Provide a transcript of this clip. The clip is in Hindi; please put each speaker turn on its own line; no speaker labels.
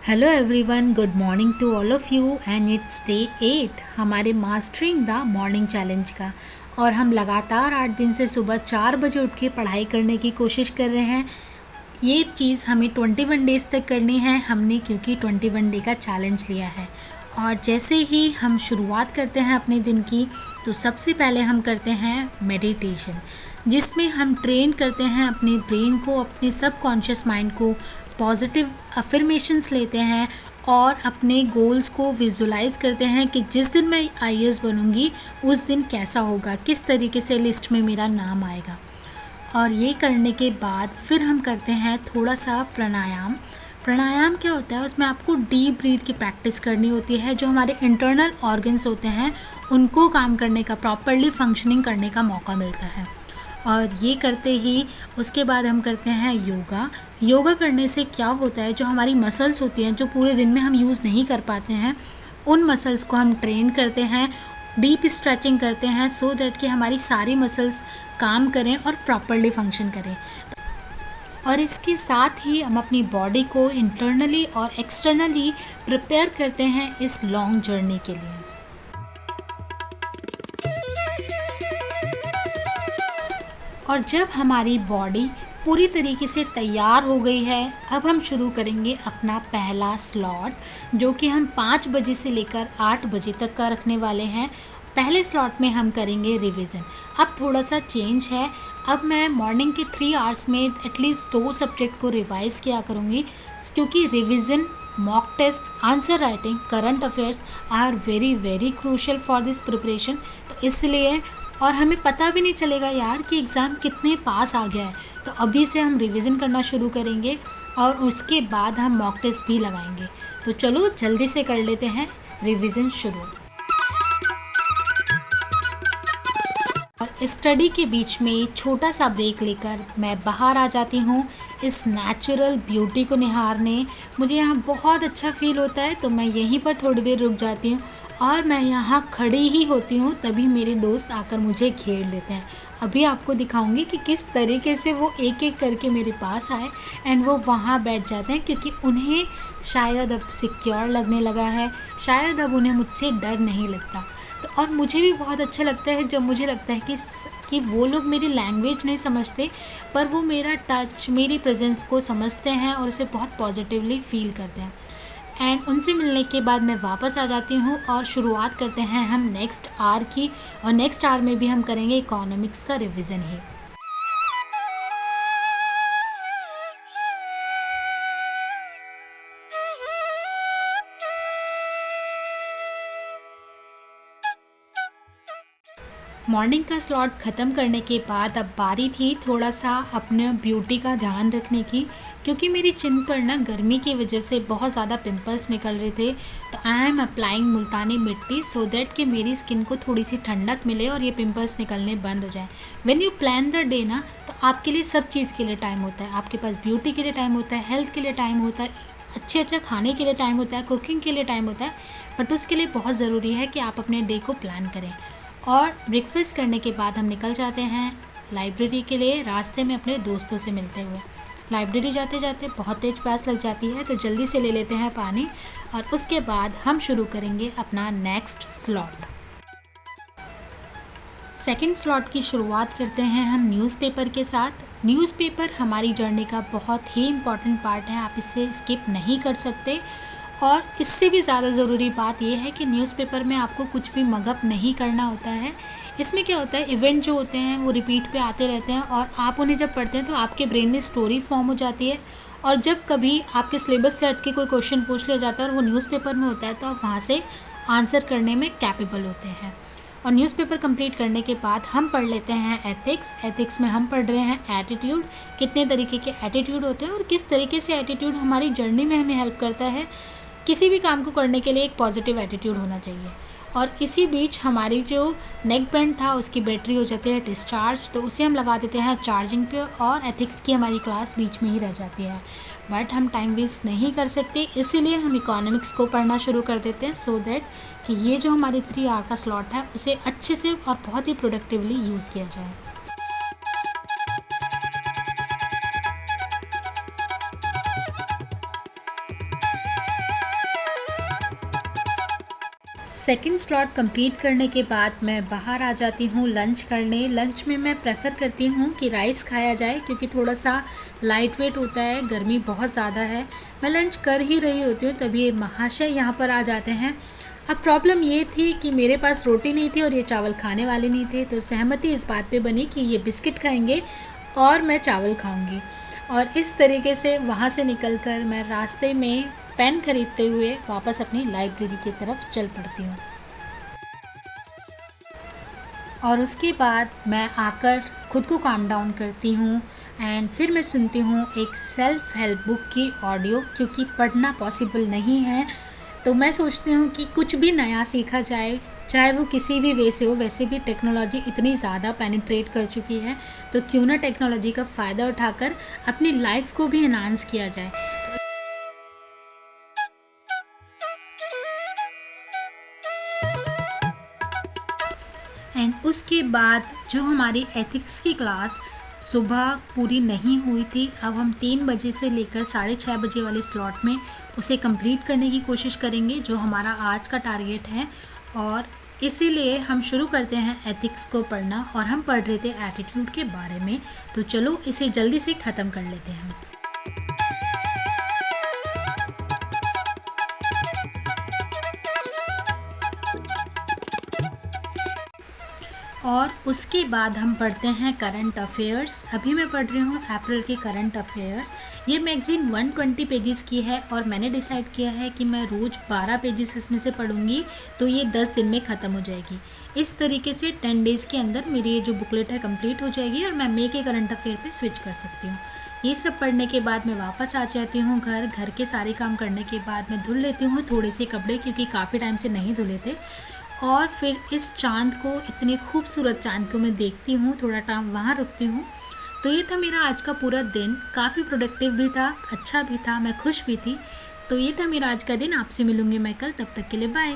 Hello everyone, good morning to all of you and it's day 8 हमारे मास्टरिंग द मॉर्निंग चैलेंज का। और हम लगातार 8 दिन से सुबह 4 बजे उठ के पढ़ाई करने की कोशिश कर रहे हैं। ये चीज़ हमें 21 डेज़ तक करनी है हमने, क्योंकि 21 डे का चैलेंज लिया है। और जैसे ही हम शुरुआत करते हैं अपने दिन की, तो सबसे पहले हम करते हैं मेडिटेशन, जिसमें हम ट्रेन करते हैं अपने ब्रेन को, अपने सबकॉन्शियस माइंड को। पॉजिटिव अफर्मेशंस लेते हैं और अपने गोल्स को विजुलाइज करते हैं कि जिस दिन मैं आईएएस बनूंगी उस दिन कैसा होगा, किस तरीके से लिस्ट में मेरा नाम आएगा। और ये करने के बाद फिर हम करते हैं थोड़ा सा प्राणायाम। प्राणायाम क्या होता है, उसमें आपको डीप ब्रीथ की प्रैक्टिस करनी होती है। जो हमारे इंटरनल ऑर्गन्स होते हैं उनको काम करने का, प्रॉपरली फंक्शनिंग करने का मौका मिलता है। और ये करते ही उसके बाद हम करते हैं योगा। योगा करने से क्या होता है, जो हमारी मसल्स होती हैं जो पूरे दिन में हम यूज़ नहीं कर पाते हैं, उन मसल्स को हम ट्रेन करते हैं, डीप स्ट्रेचिंग करते हैं, सो दैट कि हमारी सारी मसल्स काम करें और प्रॉपरली फंक्शन करें। और इसके साथ ही हम अपनी बॉडी को इंटरनली और एक्सटर्नली प्रिपेयर करते हैं इस लॉन्ग जर्नी के लिए। और जब हमारी बॉडी पूरी तरीके से तैयार हो गई है, अब हम शुरू करेंगे अपना पहला स्लॉट, जो कि हम 5 बजे से लेकर 8 बजे तक का रखने वाले हैं। पहले स्लॉट में हम करेंगे रिवीजन। अब थोड़ा सा चेंज है, अब मैं मॉर्निंग के 3 आवर्स में एटलीस्ट 2 सब्जेक्ट को रिवाइज़ किया करूँगी, क्योंकि revision, mock test, answer writing, current affairs are very very crucial for this preparation. तो इसलिए, और हमें पता भी नहीं चलेगा यार कि एग्ज़ाम कितने पास आ गया है। तो अभी से हम रिवीजन करना शुरू करेंगे और उसके बाद हम मॉक टेस्ट भी लगाएंगे। तो चलो जल्दी से कर लेते हैं रिवीजन शुरू। और स्टडी के बीच में छोटा सा ब्रेक लेकर मैं बाहर आ जाती हूँ इस नेचुरल ब्यूटी को निहारने। मुझे यहाँ बहुत अच्छा फील होता है, तो मैं यहीं पर थोड़ी देर रुक जाती हूँ। और मैं यहाँ खड़ी ही होती हूँ, तभी मेरे दोस्त आकर मुझे घेर लेते हैं। अभी आपको दिखाऊंगी कि किस तरीके से वो एक एक करके मेरे पास आए एंड वो वहाँ बैठ जाते हैं, क्योंकि उन्हें शायद अब सिक्योर लगने लगा है, शायद अब उन्हें मुझसे डर नहीं लगता। तो और मुझे भी बहुत अच्छा लगता है जब मुझे लगता है कि वो लोग मेरी लैंग्वेज नहीं समझते, पर वो मेरा टच, मेरी प्रेजेंस को समझते हैं और उसे बहुत पॉजिटिवली फील करते हैं। एंड उनसे मिलने के बाद मैं वापस आ जाती हूँ और शुरुआत करते हैं हम नेक्स्ट आवर की। और नेक्स्ट आवर में भी हम करेंगे इकोनॉमिक्स का रिवीजन ही। मॉर्निंग का स्लॉट ख़त्म करने के बाद अब बारी थी थोड़ा सा अपने ब्यूटी का ध्यान रखने की, क्योंकि मेरी चिन पर ना गर्मी की वजह से बहुत ज़्यादा पिंपल्स निकल रहे थे। तो आई एम अप्लाइंग मुल्तानी मिट्टी, सो दैट कि मेरी स्किन को थोड़ी सी ठंडक मिले और ये पिंपल्स निकलने बंद हो जाए। When you plan the day ना, तो आपके लिए सब चीज़ के लिए टाइम होता है। आपके पास ब्यूटी के लिए टाइम होता है, हेल्थ के लिए टाइम होता है, अच्छे अच्छा खाने के लिए टाइम होता है, कुकिंग के लिए टाइम होता है। बट उसके लिए बहुत ज़रूरी है कि आप अपने डे को प्लान करें। और ब्रेकफास्ट करने के बाद हम निकल जाते हैं लाइब्रेरी के लिए, रास्ते में अपने दोस्तों से मिलते हुए। लाइब्रेरी जाते जाते बहुत तेज़ प्यास लग जाती है, तो जल्दी से ले लेते हैं पानी। और उसके बाद हम शुरू करेंगे अपना नेक्स्ट स्लॉट। सेकंड स्लॉट की शुरुआत करते हैं हम न्यूज़पेपर के साथ। न्यूज़पेपर हमारी जर्नी का बहुत ही इम्पॉर्टेंट पार्ट है, आप इसे स्किप नहीं कर सकते। और इससे भी ज़्यादा ज़रूरी बात यह है कि न्यूज़पेपर में आपको कुछ भी मगअप नहीं करना होता है। इसमें क्या होता है, इवेंट जो होते हैं वो रिपीट पे आते रहते हैं, और आप उन्हें जब पढ़ते हैं तो आपके ब्रेन में स्टोरी फॉर्म हो जाती है। और जब कभी आपके सिलेबस से हट के कोई क्वेश्चन पूछ लिया जाता है और वो न्यूज़पेपर में होता है, तो आप वहाँ से आंसर करने में कैपेबल होते हैं। और न्यूज़पेपर कंप्लीट करने के बाद हम पढ़ लेते हैं एथिक्स। एथिक्स में हम पढ़ रहे हैं एटीट्यूड, कितने तरीके के एटीट्यूड होते हैं और किस तरीके से एटीट्यूड हमारी जर्नी में हमें हेल्प करता है। किसी भी काम को करने के लिए एक पॉजिटिव एटीट्यूड होना चाहिए। और इसी बीच हमारी जो नेक बैंड था उसकी बैटरी हो जाती है डिस्चार्ज, तो उसे हम लगा देते हैं चार्जिंग पे, और एथिक्स की हमारी क्लास बीच में ही रह जाती है। बट हम टाइम वेस्ट नहीं कर सकते, इसीलिए हम इकोनॉमिक्स को पढ़ना शुरू कर देते हैं, सो दैट कि ये जो हमारी 3 आवर का स्लॉट है उसे अच्छे से और बहुत ही प्रोडक्टिवली यूज़ किया जाए। सेकंड स्लॉट कंप्लीट करने के बाद मैं बाहर आ जाती हूँ लंच करने। लंच में मैं प्रेफ़र करती हूँ कि राइस खाया जाए क्योंकि थोड़ा सा लाइट वेट होता है, गर्मी बहुत ज़्यादा है। मैं लंच कर ही रही होती हूँ तभी ये महाशय यहाँ पर आ जाते हैं। अब प्रॉब्लम ये थी कि मेरे पास रोटी नहीं थी और ये चावल खाने वाले नहीं थे, तो सहमति इस बात पे बनी कि ये बिस्किट खाएंगे और मैं चावल खाऊंगी। और इस तरीके से वहाँ से निकलकर मैं रास्ते में पेन खरीदते हुए वापस अपनी लाइब्रेरी की तरफ चल पड़ती हूँ। और उसके बाद मैं आकर खुद को काम डाउन करती हूँ एंड फिर मैं सुनती हूँ एक सेल्फ हेल्प बुक की ऑडियो, क्योंकि पढ़ना पॉसिबल नहीं है। तो मैं सोचती हूँ कि कुछ भी नया सीखा जाए, चाहे वो किसी भी वे से हो। वैसे भी टेक्नोलॉजी इतनी ज़्यादा पेनिट्रेट कर चुकी है, तो क्यों ना टेक्नोलॉजी का फ़ायदा उठाकर अपनी लाइफ को भी एनहांस किया जाए। एंड उसके बाद जो हमारी एथिक्स की क्लास सुबह पूरी नहीं हुई थी, अब हम 3 बजे से लेकर 6:30 बजे वाले स्लॉट में उसे कंप्लीट करने की कोशिश करेंगे, जो हमारा आज का टारगेट है। और इसीलिए हम शुरू करते हैं एथिक्स को पढ़ना, और हम पढ़ रहे थे एटीट्यूड के बारे में। तो चलो इसे जल्दी से ख़त्म कर लेते हैं। और उसके बाद हम पढ़ते हैं करंट अफेयर्स। अभी मैं पढ़ रही हूँ अप्रैल के करंट अफेयर्स। ये मैगज़ीन 120 पेजेस की है और मैंने डिसाइड किया है कि मैं रोज़ 12 पेजेस इसमें से पढ़ूँगी, तो ये 10 दिन में ख़त्म हो जाएगी। इस तरीके से 10 डेज़ के अंदर मेरी ये जो बुकलेट है कंप्लीट हो जाएगी और मैं मे के करंट अफेयर पे स्विच कर सकती हूँ। ये सब पढ़ने के बाद मैं वापस आ जाती हूँ घर के सारे काम करने के बाद मैं धुल लेती हूँ थोड़े से कपड़े, क्योंकि काफ़ी टाइम से नहीं धुले थे। और फिर इस चाँद को, इतने खूबसूरत चाँद को मैं देखती हूँ, थोड़ा टाइम वहाँ रुकती हूँ। तो ये था मेरा आज का पूरा दिन। काफ़ी प्रोडक्टिव भी था, अच्छा भी था, मैं खुश भी थी। तो ये था मेरा आज का दिन। आपसे मिलूँगी मैं कल, तब तक के लिए बाय।